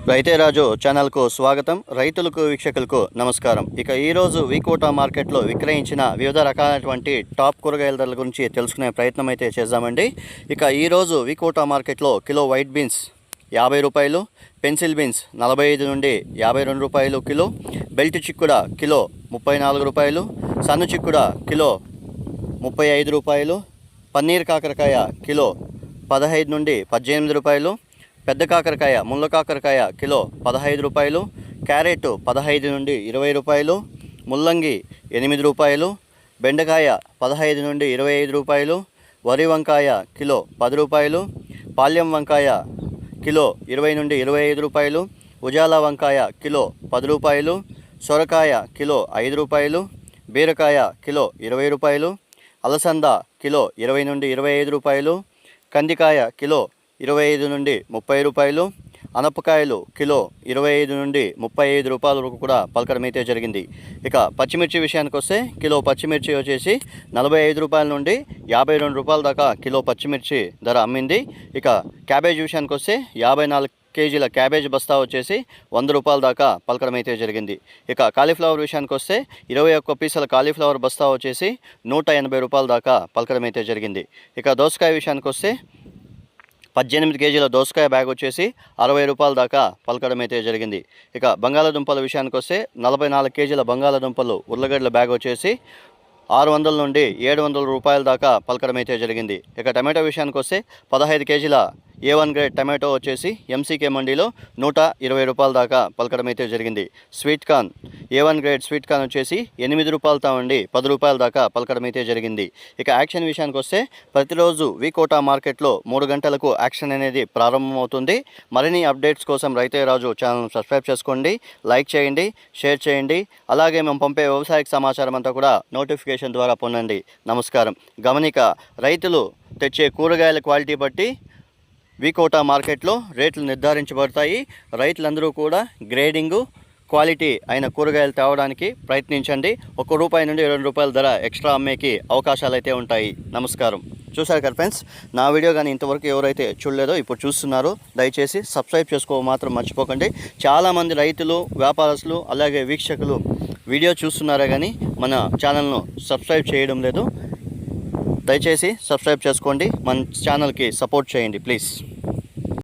రైతే రాజు ఛానల్కు స్వాగతం. రైతులకు వీక్షకులకు నమస్కారం. ఇక ఈరోజు వీకోటా మార్కెట్లో విక్రయించిన వివిధ రకాలైనటువంటి టాప్ కూరగాయల ధరల గురించి తెలుసుకునే ప్రయత్నం అయితే చేద్దామండి. ఇక ఈరోజు వీకోటా మార్కెట్లో కిలో వైట్ బీన్స్ 50 రూపాయలు, పెన్సిల్ బీన్స్ 45 నుండి 52 రూపాయలు కిలో, బెల్ట్ చిక్కుడ కిలో 34 రూపాయలు, సన్ను చిక్కుడ కిలో 35 రూపాయలు, పన్నీర్ కాకరకాయ కిలో 15 నుండి 18 రూపాయలు, పెద్ద కాకరకాయ ముళ్ళ కాకరకాయ కిలో 15 రూపాయలు, క్యారెట్ 15 నుండి 20 రూపాయలు, ముల్లంగి 8 రూపాయలు, బెండకాయ 15 నుండి 25 రూపాయలు, వరి వంకాయ కిలో 10 రూపాయలు, పాల్యం వంకాయ కిలో 20 నుండి 25 రూపాయలు, ఉజాల వంకాయ కిలో 10 రూపాయలు, సొరకాయ కిలో 5 రూపాయలు, బీరకాయ కిలో 20 రూపాయలు, అలసంద కిలో 20 నుండి 25 రూపాయలు, కందికాయ కిలో 25 నుండి 30 రూపాయలు, అనపకాయలు కిలో 25 నుండి 35 రూపాయల వరకు కూడా పలకడం అయితే జరిగింది. ఇక పచ్చిమిర్చి విషయానికి వస్తే కిలో పచ్చిమిర్చి వచ్చేసి 45 రూపాయల నుండి 52 రూపాయల దాకా కిలో పచ్చిమిర్చి ధర అమ్మింది. ఇక క్యాబేజ్ విషయానికి వస్తే 54 కేజీల క్యాబేజ్ బస్తా వచ్చేసి 100 రూపాయల దాకా పలకడం అయితే జరిగింది. ఇక కాలీఫ్లవర్ విషయానికి వస్తే 21 పీసుల కాలీఫ్లవర్ బస్తా వచ్చేసి 180 రూపాయల దాకా పలకడం అయితే జరిగింది. ఇక దోసకాయ విషయానికి వస్తే 18 కేజీల దోసకాయ బ్యాగ్ వచ్చేసి 60 రూపాయల దాకా పలకడం అయితే జరిగింది. ఇక బంగాళాదుంపల విషయానికి వస్తే 44 కేజీల బంగాళాదుంపలు ఉర్లగడ్డల బ్యాగ్ వచ్చేసి 600 నుండి 700 రూపాయల దాకా పలకడం అయితే జరిగింది. ఇక టమాటో విషయానికి వస్తే 15 కేజీల A1 గ్రేడ్ టమాటో వచ్చేసి MCK మండీలో 120 రూపాయల దాకా పలకడం అయితే జరిగింది. Sweet corn A1 grade sweet corn వచ్చేసి 8 రూపాయలతో ఉండి 10 రూపాయల దాకా పలకడం అయితే జరిగింది. ఇక యాక్షన్ విషయానికి వస్తే ప్రతిరోజు వీకోటా మార్కెట్లో 3 గంటలకు యాక్షన్ అనేది ప్రారంభమవుతుంది. మరిన్ని అప్డేట్స్ కోసం రైతే రాజు ఛానల్ సబ్స్క్రైబ్ చేసుకోండి, లైక్ చేయండి, షేర్ చేయండి. అలాగే మేము పంపే వ్యవసాయ సమాచారం అంతా కూడా నోటిఫికేషన్ ద్వారా పొందండి. నమస్కారం. గమనిక, రైతులు తెచ్చే కూరగాయల క్వాలిటీ బట్టి వీకోటా మార్కెట్లో రేట్లు నిర్ధారించబడతాయి. రైతులందరూ కూడా గ్రేడింగు క్వాలిటీ అయిన కూరగాయలు తేవడానికి ప్రయత్నించండి. 1 రూపాయి నుండి 2 రూపాయల ధర ఎక్స్ట్రా అమ్మేకి అవకాశాలు అయితే ఉంటాయి. నమస్కారం. చూశారు కదా ఫ్రెండ్స్, నా వీడియో కానీ ఇంతవరకు ఎవరైతే చూడలేదో ఇప్పుడు చూస్తున్నారో దయచేసి సబ్స్క్రైబ్ చేసుకో మాత్రం మర్చిపోకండి. చాలామంది రైతులు, వ్యాపారస్తులు అలాగే వీక్షకులు వీడియో చూస్తున్నారే కానీ మన ఛానల్ను సబ్స్క్రైబ్ చేయడం లేదు. దయచేసి సబ్స్క్రైబ్ చేసుకోండి, మన ఛానల్కి సపోర్ట్ చేయండి ప్లీజ్.